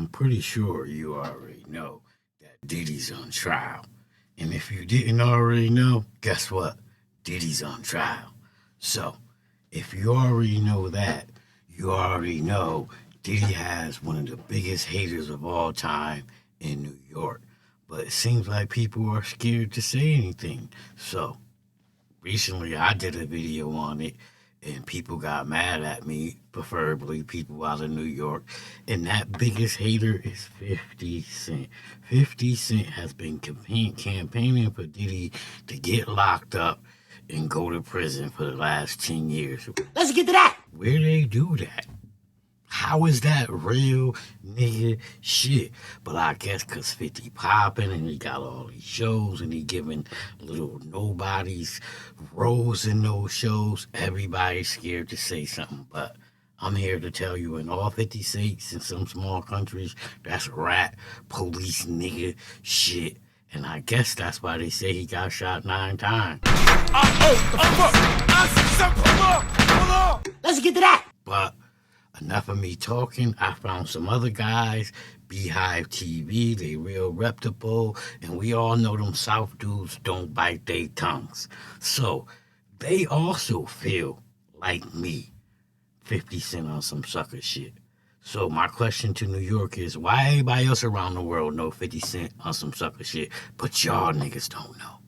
I'm pretty sure you already know that Diddy's on trial. And if you didn't already know, guess what? Diddy's on trial. So, if you already know that, you already know Diddy has one of the biggest haters of all time in New York. But it seems like people are scared to say anything. So, recently I did a video on it, and people got mad at me, preferably people out of New York. And that biggest hater is 50 Cent. 50 Cent has been campaigning for Diddy to get locked up and go to prison for the last 10 years. Let's get to that. Where they do that? How is that real nigga shit? But I guess because 50 popping and he got all these shows and he giving little nobodies roles in those shows, everybody's scared to say something. But I'm here to tell you, in all 50 states, in some small countries, that's rat, police nigga shit. And I guess that's why they say he got shot 9 times. Let's get to that. But enough of me talking. I found some other guys, Beehive TV, they real reputable, and we all know them South dudes don't bite their tongues. So they also feel like me, 50 Cent on some sucker shit. So my question to New York is, why everybody else around the world know 50 Cent on some sucker shit, but y'all niggas don't know?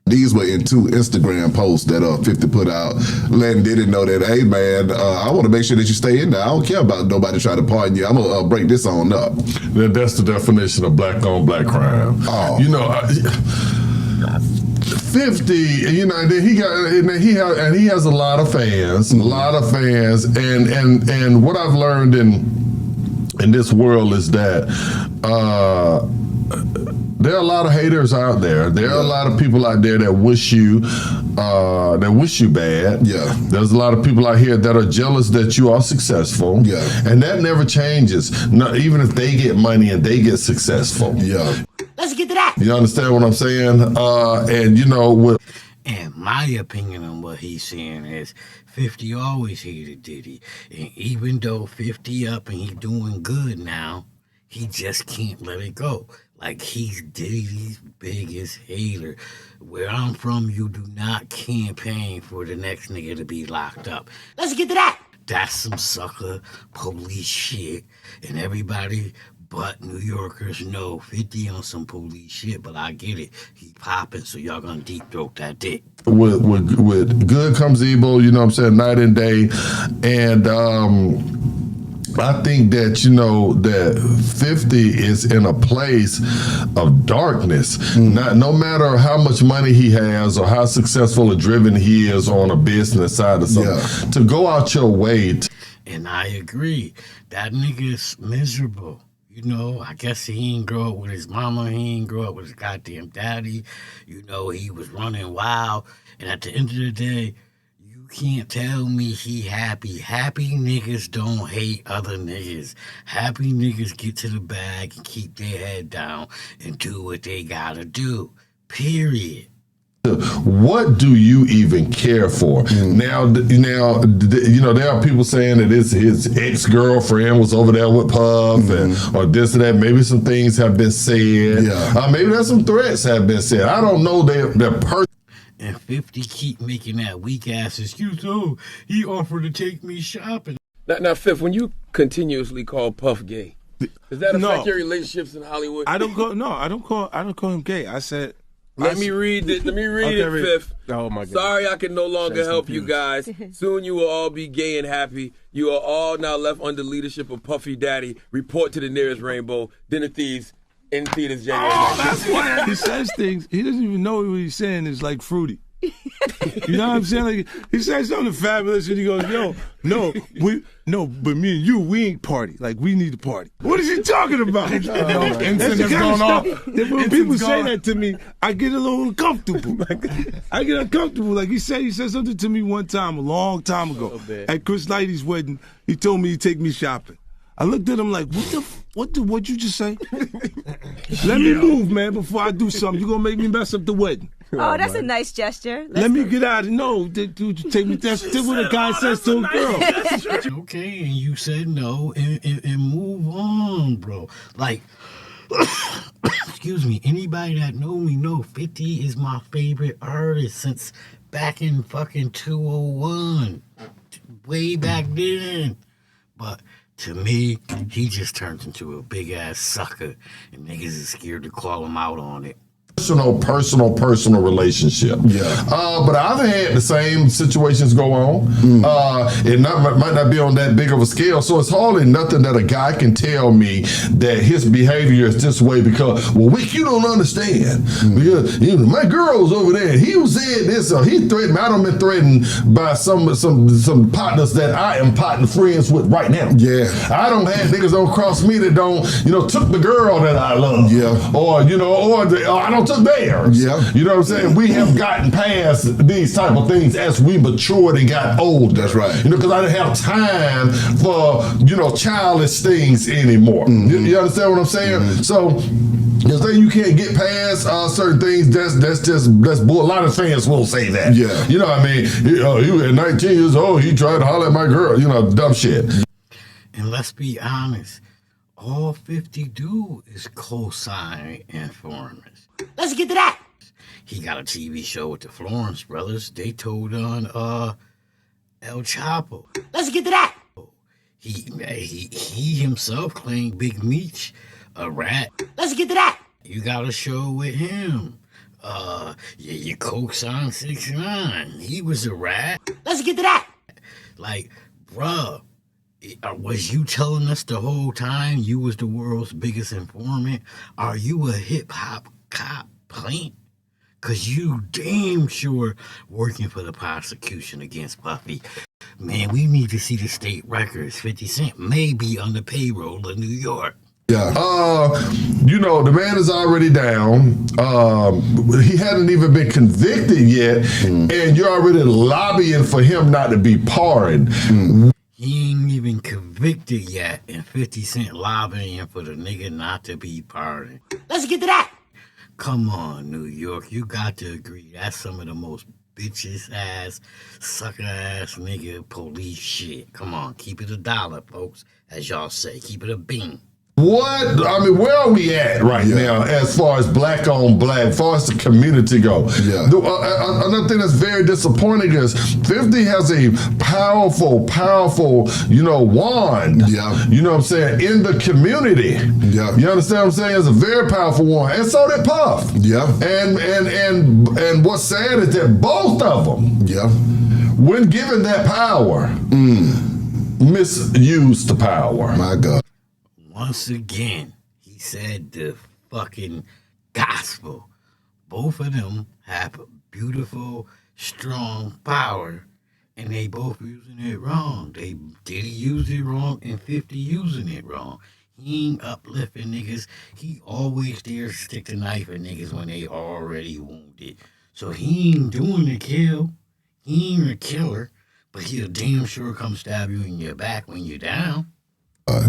These were in 2 Instagram posts that 50 put out, letting Diddy know that, hey man, I want to make sure that you stay in there. I don't care about nobody trying to pardon you. I'm going to break this on up. That's the definition of black on black crime. Oh. You know, 50, you know, he has a lot of fans, and what I've learned in this world is that there are a lot of haters out there. There are a lot of people out there that wish you bad. Yeah. There's a lot of people out here that are jealous that you are successful. Yeah. And that never changes. No, even if they get money and they get successful. Yeah. Let's get to that. You understand what I'm saying? And you know, and my opinion on what he's saying is 50 always hated Diddy. And even though 50 up and he doing good now, he just can't let it go. Like, he's Diddy's biggest hater. Where I'm from, you do not campaign for the next nigga to be locked up. Let's get to that. That's some sucker police shit. And everybody but New Yorkers know 50 on some police shit, but I get it. He popping, so y'all gonna deep throat that dick. With good comes evil, you know what I'm saying, night and day. And I think that, you know, that 50 is in a place of darkness. No matter how much money he has or how successful or driven he is on a business side or something, to go out your way. And I agree. That nigga's miserable. You know, I guess he ain't grow up with his mama. He ain't grow up with his goddamn daddy. You know, he was running wild. And at the end of the day, you can't tell me he happy. Happy niggas don't hate other niggas. Happy niggas get to the bag and keep their head down and do what they gotta do. Period. What do you even care for? Now, you know, there are people saying that his ex-girlfriend was over there with Puff, or this or that. Maybe some things have been said. Yeah. Maybe there's some threats have been said. I don't know their person. And 50 keep making that weak ass excuse. Oh, he offered to take me shopping. Now, Fifth, when you continuously call Puff gay, does that affect your relationships in Hollywood? I don't call him gay. I said. Let me read it, Fifth. Oh my God. Sorry I can no longer help you guys. Soon you will all be gay and happy. You are all now left under leadership of Puffy Daddy. Report to the nearest rainbow. Dinner Thieves in theaters January 19th. He says things, he doesn't even know what he's saying is like fruity. You know what I'm saying? Like, he says something fabulous and he goes, but me and you, we ain't party. Like, we need to party. What is he talking about? That's the kind of stuff that when people say that to me, I get a little uncomfortable. I get uncomfortable. Like, he said something to me one time, a long time ago, at Chris Lighty's wedding. He told me he'd take me shopping. I looked at him like, what'd you just say? Let me move, man, before I do something. You're gonna make me mess up the wedding. Oh, that's a nice gesture. Let me get out of no. Dude, take me. That's what a guy says to a girl. Okay, and you said no and alone, bro. Like, excuse me, anybody that know me know 50 is my favorite artist since back in fucking 201. Way back then. But to me, he just turns into a big ass sucker, and niggas is scared to call him out on it. Personal relationship. Yeah. But I've had the same situations go on. It might not be on that big of a scale, so it's hardly nothing that a guy can tell me that his behavior is this way because, well, Wick, you don't understand. Because my girl's over there, he was saying this, or he threatened me. I don't been threatened by some partners that I am partner friends with right now. Yeah. I don't have niggas don't cross me that don't, took the girl that I love. Yeah. Or, I don't took theirs. Yeah. You know what I'm saying? We have gotten past these type of things as we matured and got older. That's right. Because I didn't have time for, childish things anymore. You understand what I'm saying? So, you say you can't get past certain things, that's bull. A lot of fans will say that. Yeah. You know what I mean? He at 19 years old, he tried to holler at my girl, dumb shit. And let's be honest, all 50 do is co-sign informers. Let's get to that. He got a TV show with the Florence brothers. They told on El Chapo. Let's get to that. He himself claimed Big Meech a rat. Let's get to that. You got a show with him. Your co-sign 6ix9ine. He was a rat. Let's get to that. Like, bruh, was you telling us the whole time you was the world's biggest informant? Are you a hip-hop cop plant? Because you damn sure working for the prosecution against Puffy. Man, we need to see the state records. 50 Cent may be on the payroll of New York. Yeah. The man is already down. He hadn't even been convicted yet, and you're already lobbying for him not to be pardoned. He ain't even convicted yet, and 50 Cent lobbying for the nigga not to be pardoned. Let's get to that. Come on, New York, you got to agree. That's some of the most bitches ass, sucker ass nigga police shit. Come on, keep it $1, folks, as y'all say. Keep it a bean. What? I mean, where are we at right now as far as black on black, as far as the community go? Yeah. Another thing that's very disappointing is 50 has a powerful, wand. Yeah. You know what I'm saying? In the community. Yeah. You understand what I'm saying? It's a very powerful wand. And so did Puff. Yeah. And what's sad is that both of them, when given that power, misused the power. My God. Once again, he said the fucking gospel. Both of them have beautiful, strong power, and they both using it wrong. Diddy used it wrong, and 50 using it wrong. He ain't uplifting niggas. He always there to stick the knife at niggas when they already wounded. So he ain't doing the kill. He ain't a killer, but he'll damn sure come stab you in your back when you're down.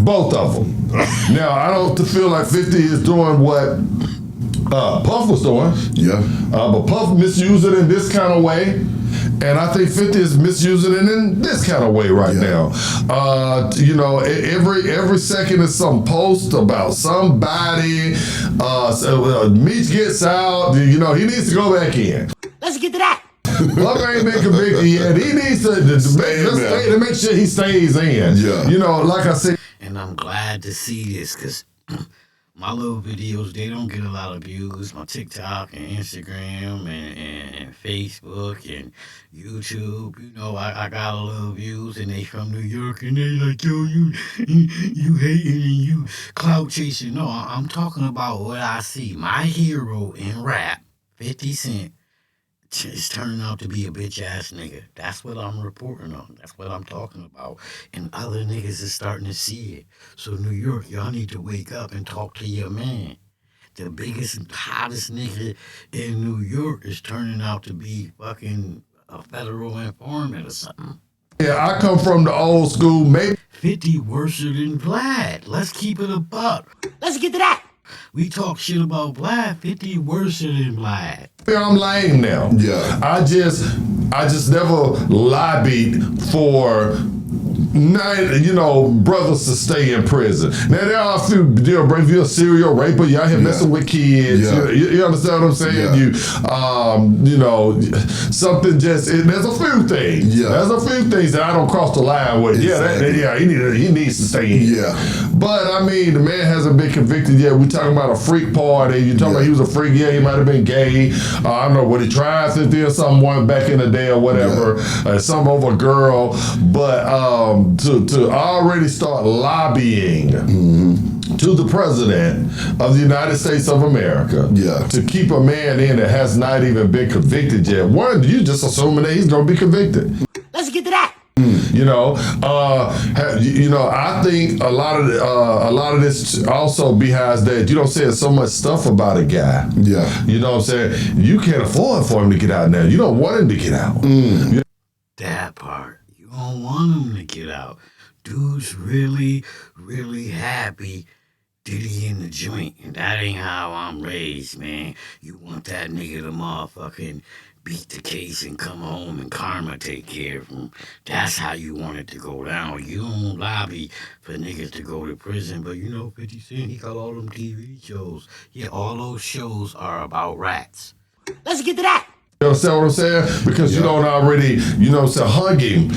Both of them. Now, I don't feel like 50 is doing what Puff was doing. Yeah. But Puff misused it in this kind of way. And I think 50 is misusing it in this kind of way right now. Every second is some post about somebody. Meech gets out. He needs to go back in. Let's get to that. Puff ain't been convicted yet. He needs to make sure he stays in. Yeah. Like I said. And I'm glad to see this because my little videos, they don't get a lot of views. My TikTok and Instagram and Facebook and YouTube, I got a little views, and they from New York, and they like, yo, you hating and you clout chasing. No, I'm talking about what I see. My hero in rap, 50 Cent, is turning out to be a bitch ass nigga. That's what I'm reporting on. That's what I'm talking about. And other niggas is starting to see it. So New York, y'all need to wake up and talk to your man. The biggest and hottest nigga in New York is turning out to be fucking a federal informant or something. Yeah, I come from the old school. Maybe 50 worse than Vlad. Let's keep it a buck. Let's get to that. We talk shit about Vlad. 50 worse than Vlad. I'm lame now. Yeah. I just never lobbied for brothers to stay in prison. Now there are a few deal breakers. If you're a serial raper, you out here messing with kids. Yeah. You understand what I'm saying? Yeah. Something there's a few things. Yeah. There's a few things that I don't cross the line with. Exactly. He needs to stay in. Yeah. But I mean, the man hasn't been convicted yet. We're talking about a freak party. You talking about he was a freak? Yeah, he might have been gay. I don't know what he tried to do someone back in the day or whatever. Some over a girl, but to already start lobbying to the president of the United States of America to keep a man in that has not even been convicted yet. One, you just assuming that he's going to be convicted. Let's get to that. I think a lot of this also behind that you don't say so much stuff about a guy. Yeah. You know what I'm saying? You can't afford for him to get out now. You don't want him to get out. That part. You don't want him to get out. Dude's really, really happy Diddy in the joint, and that ain't how I'm raised, man. You want that nigga to motherfucking beat the case and come home and karma take care of him. That's how you want it to go down. You don't lobby for niggas to go to prison, but 50 Cent, he got all them TV shows. Yeah, all those shows are about rats. Let's get to that. You understand what I'm saying? Because you don't already, hug him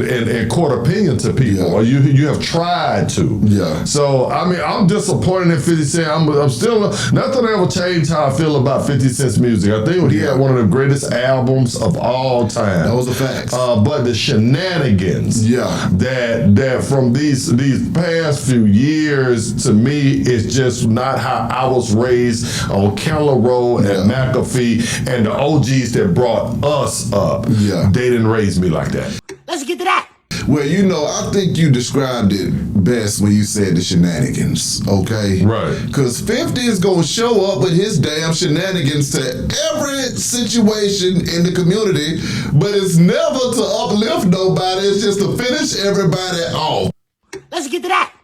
in court opinion to people, or you have tried to. Yeah. So, I mean, I'm disappointed in 50 Cent. I'm still, nothing ever changed how I feel about 50 Cent's music. I think he had one of the greatest albums of all time. That was a fact. But the shenanigans that from these past few years, to me, is just not how I was raised on Keller Road and McAfee and the OGs that brought us up. Yeah. They didn't raise me like that. Let's get to that. Well, I think you described it best when you said the shenanigans, okay? Right. Because 50 is going to show up with his damn shenanigans to every situation in the community, but it's never to uplift nobody, it's just to finish everybody off. Let's get to that.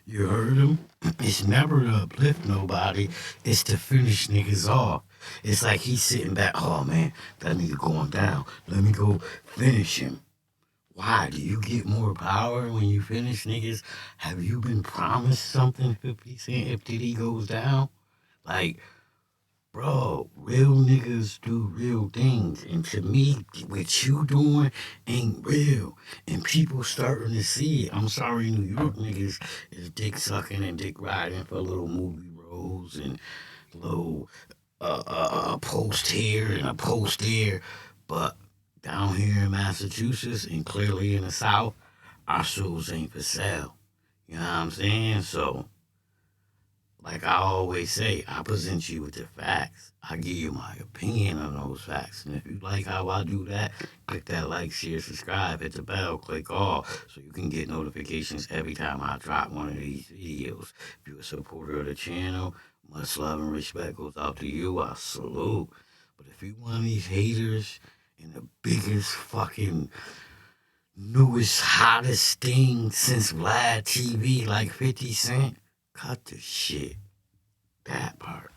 You heard him? It's never to uplift nobody, it's to finish niggas off. It's like he's sitting back, oh man, that nigga going down. Let me go finish him. Why? Do you get more power when you finish niggas? Have you been promised something, 50 Cent, if Diddy goes down? Like, bro, real niggas do real things. And to me, what you doing ain't real. And people starting to see it. I'm sorry, New York niggas is dick sucking and dick riding for little movie roles and little a post here and a post there. But down here in Massachusetts and clearly in the South, our shows ain't for sale. You know what I'm saying? So, like I always say, I present you with the facts. I give you my opinion on those facts. And if you like how I do that, click that like, share, subscribe, hit the bell, click all, so you can get notifications every time I drop one of these videos. If you're a supporter of the channel, much love and respect goes out to you. I salute. But if you one of these haters and the biggest fucking newest, hottest thing since Vlad TV like 50 Cent, cut the shit. That part.